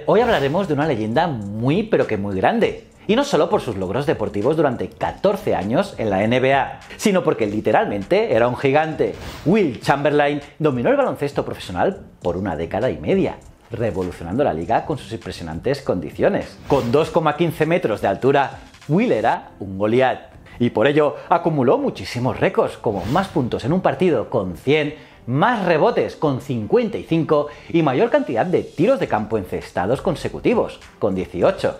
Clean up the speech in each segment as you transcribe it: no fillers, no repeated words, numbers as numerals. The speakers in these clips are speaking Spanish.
Hoy hablaremos de una leyenda muy pero que muy grande. Y no solo por sus logros deportivos durante 14 años en la NBA, sino porque literalmente era un gigante. Wilt Chamberlain dominó el baloncesto profesional por una década y media, revolucionando la liga con sus impresionantes condiciones. Con 2,15 metros de altura, Wilt era un Goliat. Y por ello acumuló muchísimos récords, como más puntos en un partido con 100, más rebotes con 55 y mayor cantidad de tiros de campo encestados consecutivos, con 18.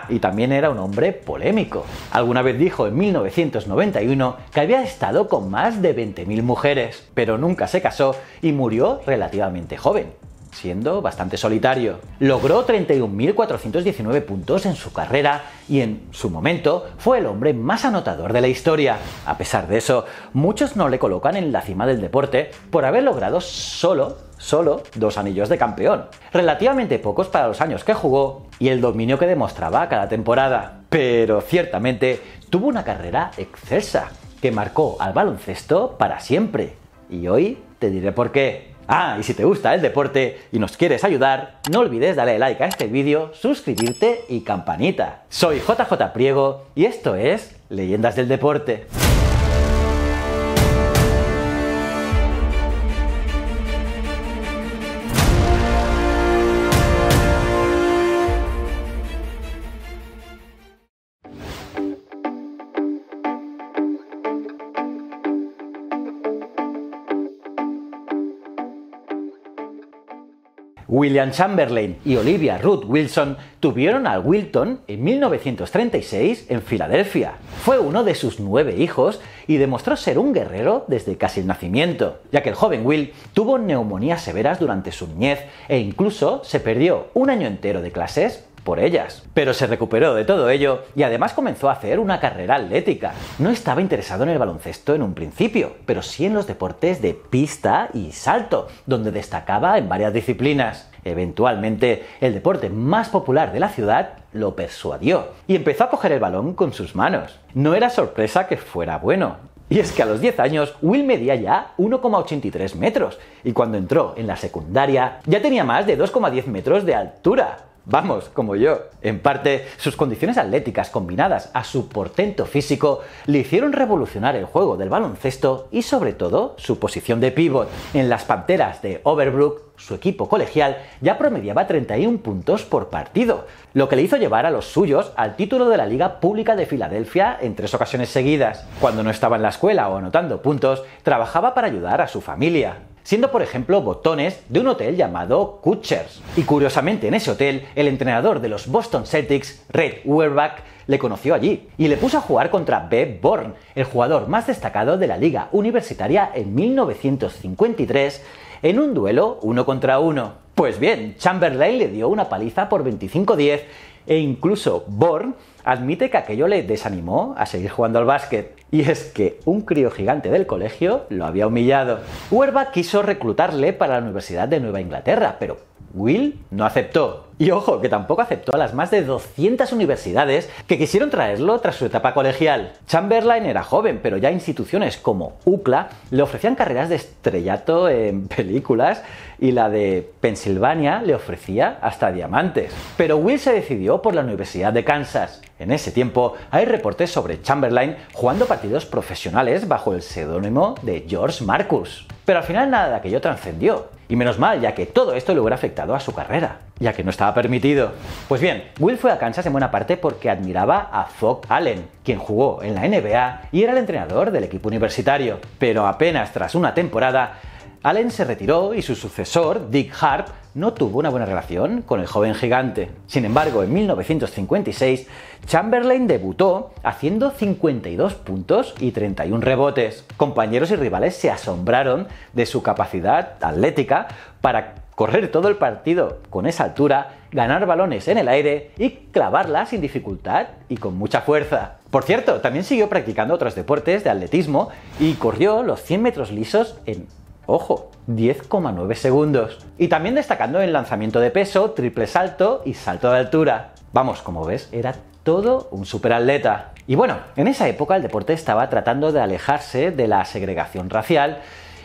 Y también era un hombre polémico. Alguna vez dijo en 1991 que había estado con más de 20.000 mujeres, pero nunca se casó y murió relativamente joven, siendo bastante solitario. Logró 31.419 puntos en su carrera y en su momento fue el hombre más anotador de la historia. A pesar de eso, muchos no le colocan en la cima del deporte por haber logrado solo 2 anillos de campeón, relativamente pocos para los años que jugó y el dominio que demostraba cada temporada. Pero ciertamente tuvo una carrera excelsa que marcó al baloncesto para siempre. Y hoy te diré por qué. Y si te gusta el deporte y nos quieres ayudar, no olvides darle like a este vídeo, suscribirte y campanita. Soy JJ Priego y esto es Leyendas del Deporte. William Chamberlain y Olivia Ruth Wilson tuvieron a Wilton en 1936 en Filadelfia. Fue uno de sus 9 hijos y demostró ser un guerrero desde casi el nacimiento, ya que el joven Will tuvo neumonías severas durante su niñez e incluso se perdió un año entero de clases por ellas. Pero se recuperó de todo ello y además comenzó a hacer una carrera atlética. No estaba interesado en el baloncesto en un principio, pero sí en los deportes de pista y salto, donde destacaba en varias disciplinas. Eventualmente, el deporte más popular de la ciudad lo persuadió y empezó a coger el balón con sus manos. No era sorpresa que fuera bueno. Y es que a los 10 años, Will medía ya 1,83 metros y cuando entró en la secundaria ya tenía más de 2,10 metros de altura. Vamos, como yo. En parte, sus condiciones atléticas combinadas a su portento físico le hicieron revolucionar el juego del baloncesto y sobre todo su posición de pívot. En las Panteras de Overbrook, su equipo colegial ya promediaba 31 puntos por partido, lo que le hizo llevar a los suyos al título de la Liga Pública de Filadelfia en 3 ocasiones seguidas. Cuando no estaba en la escuela o anotando puntos, trabajaba para ayudar a su familia, siendo por ejemplo botones de un hotel llamado Kutcher's. Y curiosamente en ese hotel, el entrenador de los Boston Celtics, Red Auerbach, le conoció allí y le puso a jugar contra Bev Born, el jugador más destacado de la liga universitaria en 1953, en un duelo 1 contra 1. Pues bien, Chamberlain le dio una paliza por 25-10 e incluso Born admite que aquello le desanimó a seguir jugando al básquet. Y es que un crío gigante del colegio lo había humillado. Auerbach quiso reclutarle para la Universidad de Nueva Inglaterra, pero Will no aceptó. Y ojo, que tampoco aceptó a las más de 200 universidades que quisieron traerlo tras su etapa colegial. Chamberlain era joven, pero ya instituciones como UCLA le ofrecían carreras de estrellato en películas y la de Pensilvania le ofrecía hasta diamantes. Pero Will se decidió por la Universidad de Kansas. En ese tiempo hay reportes sobre Chamberlain jugando partidos profesionales bajo el seudónimo de George Marcus. Pero al final nada de aquello trascendió. Y menos mal, ya que todo esto le hubiera afectado a su carrera, ya que no estaba permitido. Pues bien, Will fue a Kansas en buena parte porque admiraba a Phog Allen, quien jugó en la NBA y era el entrenador del equipo universitario. Pero apenas tras una temporada, Allen se retiró y su sucesor, Dick Harp, no tuvo una buena relación con el joven gigante. Sin embargo, en 1956, Chamberlain debutó haciendo 52 puntos y 31 rebotes. Compañeros y rivales se asombraron de su capacidad atlética para correr todo el partido con esa altura, ganar balones en el aire y clavarla sin dificultad y con mucha fuerza. Por cierto, también siguió practicando otros deportes de atletismo y corrió los 100 metros lisos en, ojo, 10,9 segundos. Y también destacando en lanzamiento de peso, triple salto y salto de altura. Vamos, como ves, era todo un superatleta. Y bueno, en esa época el deporte estaba tratando de alejarse de la segregación racial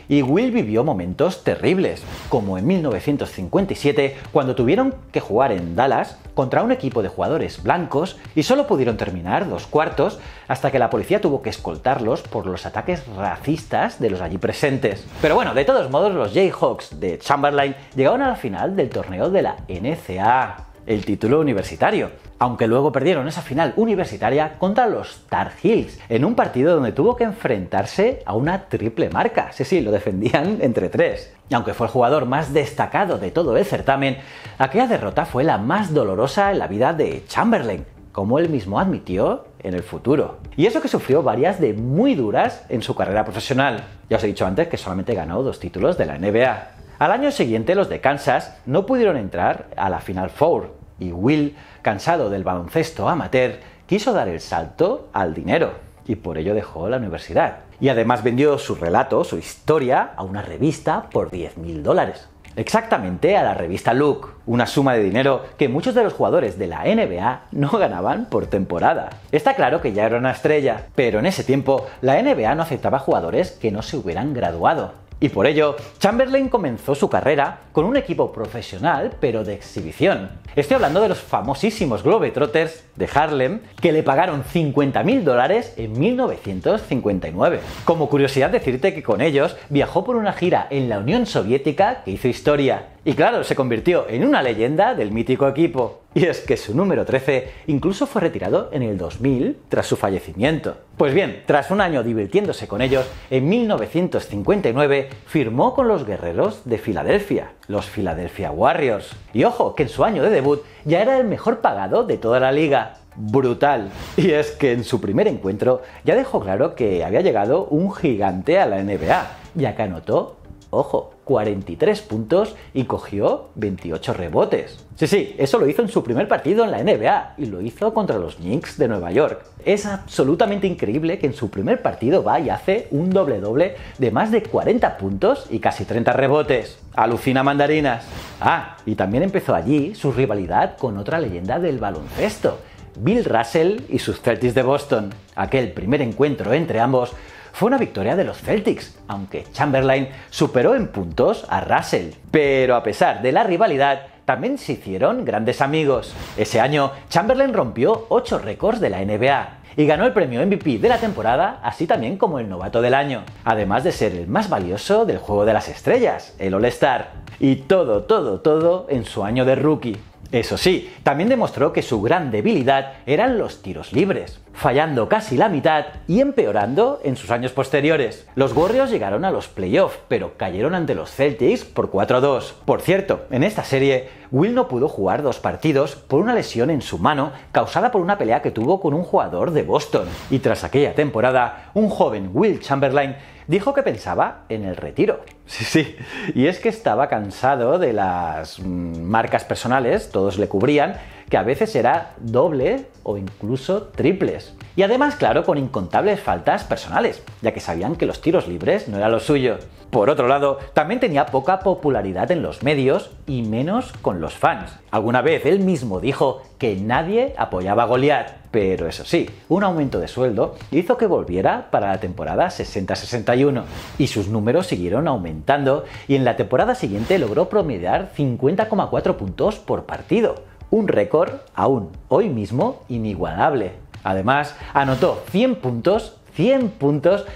Y Will vivió momentos terribles, como en 1957, cuando tuvieron que jugar en Dallas contra un equipo de jugadores blancos y solo pudieron terminar 2 cuartos hasta que la policía tuvo que escoltarlos por los ataques racistas de los allí presentes. Pero bueno, de todos modos, los Jayhawks de Chamberlain llegaron a la final del torneo de la NCAA, el título universitario, aunque luego perdieron esa final universitaria contra los Tar Heels, en un partido donde tuvo que enfrentarse a una triple marca. Sí, lo defendían entre 3. Y aunque fue el jugador más destacado de todo el certamen, aquella derrota fue la más dolorosa en la vida de Chamberlain, como él mismo admitió en el futuro. Y eso que sufrió varias de muy duras en su carrera profesional. Ya os he dicho antes que solamente ganó 2 títulos de la NBA. Al año siguiente, los de Kansas no pudieron entrar a la Final Four, y Will, cansado del baloncesto amateur, quiso dar el salto al dinero, y por ello dejó la universidad. Y además vendió su relato, su historia, a una revista por $10.000. Exactamente a la revista Look, una suma de dinero que muchos de los jugadores de la NBA no ganaban por temporada. Está claro que ya era una estrella, pero en ese tiempo la NBA no aceptaba jugadores que no se hubieran graduado. Y por ello, Chamberlain comenzó su carrera con un equipo profesional, pero de exhibición. Estoy hablando de los famosísimos Globetrotters de Harlem, que le pagaron $50.000 en 1959. Como curiosidad decirte que con ellos viajó por una gira en la Unión Soviética que hizo historia. Y claro, se convirtió en una leyenda del mítico equipo. Y es que su número 13 incluso fue retirado en el 2000 tras su fallecimiento. Pues bien, tras un año divirtiéndose con ellos, en 1959 firmó con los guerreros de Filadelfia, los Philadelphia Warriors. Y ojo, que en su año de debut ya era el mejor pagado de toda la liga. Brutal. Y es que en su primer encuentro ya dejó claro que había llegado un gigante a la NBA, ya que anotó, ojo, 43 puntos y cogió 28 rebotes. Sí, eso lo hizo en su primer partido en la NBA y lo hizo contra los Knicks de Nueva York. Es absolutamente increíble que en su primer partido va y hace un doble-doble de más de 40 puntos y casi 30 rebotes. Alucina mandarinas. Y también empezó allí su rivalidad con otra leyenda del baloncesto, Bill Russell y sus Celtics de Boston. Aquel primer encuentro entre ambos fue una victoria de los Celtics, aunque Chamberlain superó en puntos a Russell. Pero a pesar de la rivalidad, también se hicieron grandes amigos. Ese año, Chamberlain rompió 8 récords de la NBA y ganó el premio MVP de la temporada, así también como el novato del año, además de ser el más valioso del Juego de las Estrellas, el All-Star. Y todo en su año de rookie. Eso sí, también demostró que su gran debilidad eran los tiros libres, fallando casi la mitad y empeorando en sus años posteriores. Los Warriors llegaron a los playoffs, pero cayeron ante los Celtics por 4-2. Por cierto, en esta serie, Will no pudo jugar 2 partidos por una lesión en su mano causada por una pelea que tuvo con un jugador de Boston. Y tras aquella temporada, un joven Will Chamberlain dijo que pensaba en el retiro. Sí, y es que estaba cansado de las marcas personales, todos le cubrían, que a veces era doble o incluso triples. Y además, claro, con incontables faltas personales, ya que sabían que los tiros libres no era lo suyo. Por otro lado, también tenía poca popularidad en los medios y menos con los fans. Alguna vez él mismo dijo que nadie apoyaba a Goliat, pero eso sí, un aumento de sueldo hizo que volviera para la temporada 60-61 y sus números siguieron aumentando y en la temporada siguiente logró promediar 50,4 puntos por partido, un récord aún hoy mismo inigualable. Además, anotó 100 puntos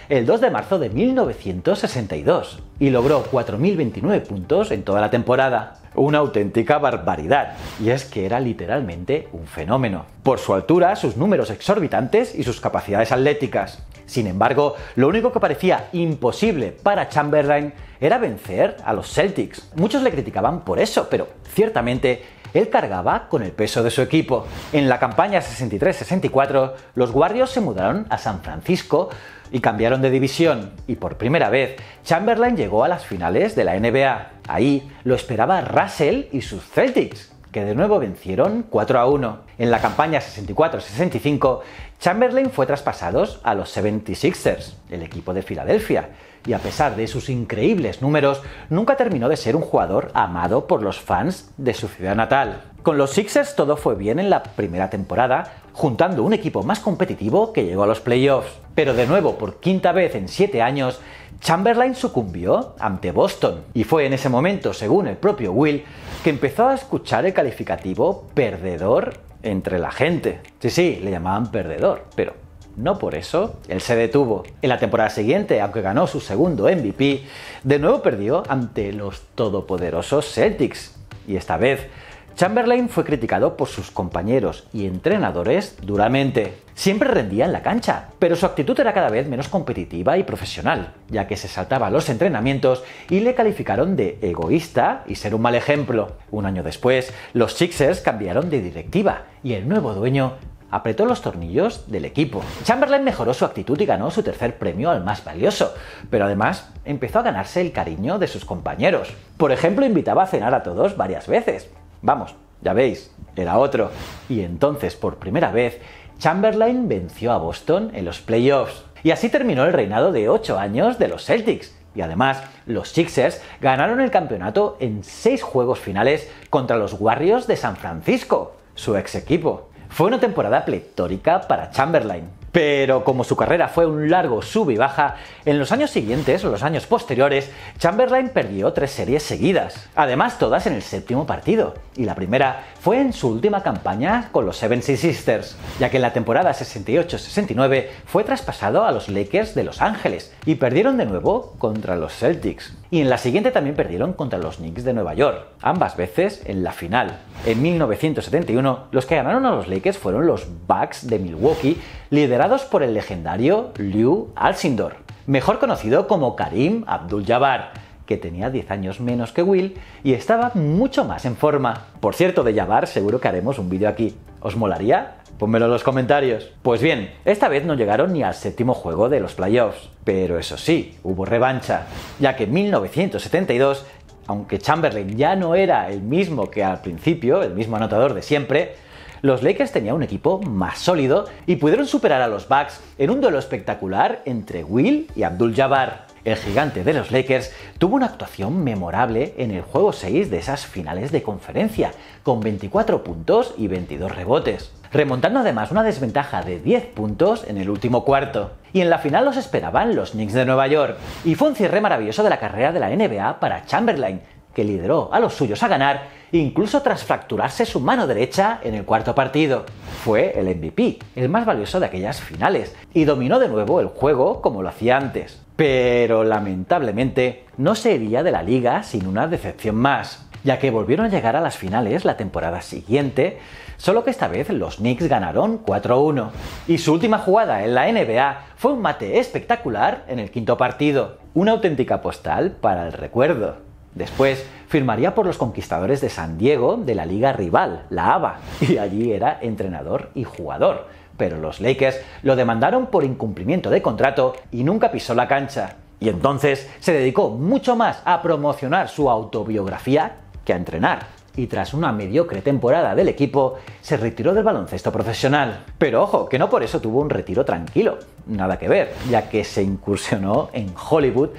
el 2 de marzo de 1962 y logró 4.029 puntos en toda la temporada. Una auténtica barbaridad, y es que era literalmente un fenómeno, por su altura, sus números exorbitantes y sus capacidades atléticas. Sin embargo, lo único que parecía imposible para Chamberlain era vencer a los Celtics. Muchos le criticaban por eso, pero ciertamente él cargaba con el peso de su equipo. En la campaña 63-64, los Warriors se mudaron a San Francisco y cambiaron de división, y por primera vez Chamberlain llegó a las finales de la NBA. Ahí lo esperaba Russell y sus Celtics, que de nuevo vencieron 4-1. En la campaña 64-65, Chamberlain fue traspasado a los 76ers, el equipo de Filadelfia, y a pesar de sus increíbles números, nunca terminó de ser un jugador amado por los fans de su ciudad natal. Con los Sixers todo fue bien en la primera temporada, juntando un equipo más competitivo que llegó a los playoffs. Pero de nuevo, por quinta vez en 7 años, Chamberlain sucumbió ante Boston. Y fue en ese momento, según el propio Will, que empezó a escuchar el calificativo perdedor entre la gente. Sí, le llamaban perdedor, pero no por eso él se detuvo. En la temporada siguiente, aunque ganó su segundo MVP, de nuevo perdió ante los todopoderosos Celtics. Y esta vez, Chamberlain fue criticado por sus compañeros y entrenadores duramente. Siempre rendía en la cancha, pero su actitud era cada vez menos competitiva y profesional, ya que se saltaba los entrenamientos y le calificaron de egoísta y ser un mal ejemplo. Un año después, los Sixers cambiaron de directiva y el nuevo dueño apretó los tornillos del equipo. Chamberlain mejoró su actitud y ganó su tercer premio al más valioso, pero además empezó a ganarse el cariño de sus compañeros. Por ejemplo, invitaba a cenar a todos varias veces. Vamos, ya veis, era otro. Y entonces, por primera vez, Chamberlain venció a Boston en los playoffs. Y así terminó el reinado de 8 años de los Celtics. Y además, los Sixers ganaron el campeonato en 6 juegos finales contra los Warriors de San Francisco, su ex equipo. Fue una temporada pletórica para Chamberlain. Pero como su carrera fue un largo sub y baja, en los años siguientes o los años posteriores, Chamberlain perdió 3 series seguidas. Además, todas en el 7º partido. Y la primera fue en su última campaña con los 76ers, ya que en la temporada 68-69 fue traspasado a los Lakers de Los Ángeles y perdieron de nuevo contra los Celtics. Y en la siguiente también perdieron contra los Knicks de Nueva York, ambas veces en la final. En 1971, los que ganaron a los Lakers fueron los Bucks de Milwaukee, liderados por el legendario Lew Alcindor, mejor conocido como Kareem Abdul-Jabbar, que tenía 10 años menos que Will y estaba mucho más en forma. Por cierto, de Jabbar seguro que haremos un vídeo aquí. ¿Os molaría? Pónmelo en los comentarios. Pues bien, esta vez no llegaron ni al 7º juego de los playoffs, pero eso sí, hubo revancha, ya que en 1972, aunque Chamberlain ya no era el mismo que al principio, el mismo anotador de siempre, los Lakers tenían un equipo más sólido y pudieron superar a los Bucks en un duelo espectacular entre Will y Abdul-Jabbar. El gigante de los Lakers tuvo una actuación memorable en el juego 6 de esas finales de conferencia, con 24 puntos y 22 rebotes, remontando además una desventaja de 10 puntos en el último cuarto. Y en la final los esperaban los Knicks de Nueva York, y fue un cierre maravilloso de la carrera de la NBA para Chamberlain, que lideró a los suyos a ganar, incluso tras fracturarse su mano derecha en el cuarto partido. Fue el MVP, el más valioso de aquellas finales, y dominó de nuevo el juego como lo hacía antes. Pero lamentablemente no se iría de la liga sin una decepción más, ya que volvieron a llegar a las finales la temporada siguiente, solo que esta vez los Knicks ganaron 4-1. Y su última jugada en la NBA fue un mate espectacular en el quinto partido, una auténtica postal para el recuerdo. Después firmaría por los Conquistadores de San Diego de la liga rival, la ABA, y allí era entrenador y jugador. Pero los Lakers lo demandaron por incumplimiento de contrato y nunca pisó la cancha. Y entonces se dedicó mucho más a promocionar su autobiografía que a entrenar. Y tras una mediocre temporada del equipo, se retiró del baloncesto profesional. Pero ojo, que no por eso tuvo un retiro tranquilo. Nada que ver, ya que se incursionó en Hollywood,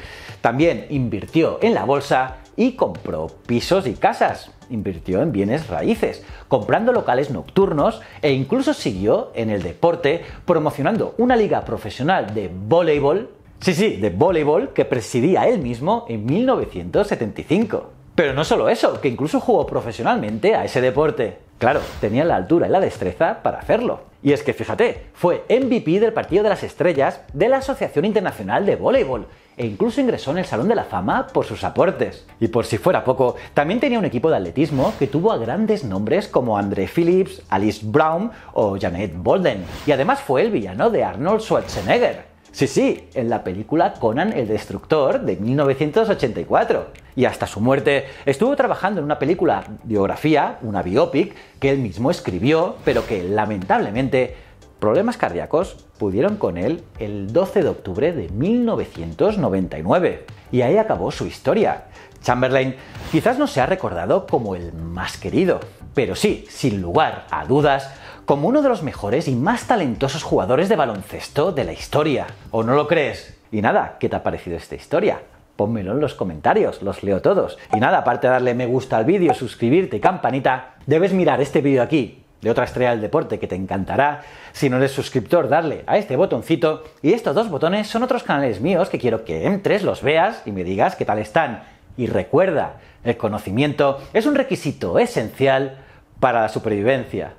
también invirtió en la bolsa y compró pisos y casas. Invirtió en bienes raíces, comprando locales nocturnos e incluso siguió en el deporte promocionando una liga profesional de voleibol, de voleibol, que presidía él mismo en 1975. Pero no solo eso, que incluso jugó profesionalmente a ese deporte. Claro, tenía la altura y la destreza para hacerlo. Y es que fíjate, fue MVP del Partido de las Estrellas de la Asociación Internacional de Voleibol e incluso ingresó en el Salón de la Fama por sus aportes. Y por si fuera poco, también tenía un equipo de atletismo que tuvo a grandes nombres como André Phillips, Alice Brown o Janet Bolden. Y además fue el villano de Arnold Schwarzenegger. Sí, en la película Conan el Destructor de 1984. Y hasta su muerte estuvo trabajando en una película biografía, una biopic, que él mismo escribió, pero que lamentablemente problemas cardíacos pudieron con él el 12 de octubre de 1999. Y ahí acabó su historia. Chamberlain quizás no sea recordado como el más querido, pero sí, sin lugar a dudas, como uno de los mejores y más talentosos jugadores de baloncesto de la historia. ¿O no lo crees? Y nada, ¿qué te ha parecido esta historia? Pónmelo en los comentarios, los leo todos. Y nada, aparte de darle me gusta al vídeo, suscribirte y campanita, debes mirar este vídeo aquí, de otra estrella del deporte que te encantará. Si no eres suscriptor, darle a este botoncito, y estos dos botones son otros canales míos que quiero que entres, los veas y me digas qué tal están. Y recuerda, el conocimiento es un requisito esencial para la supervivencia.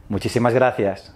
Muchísimas gracias.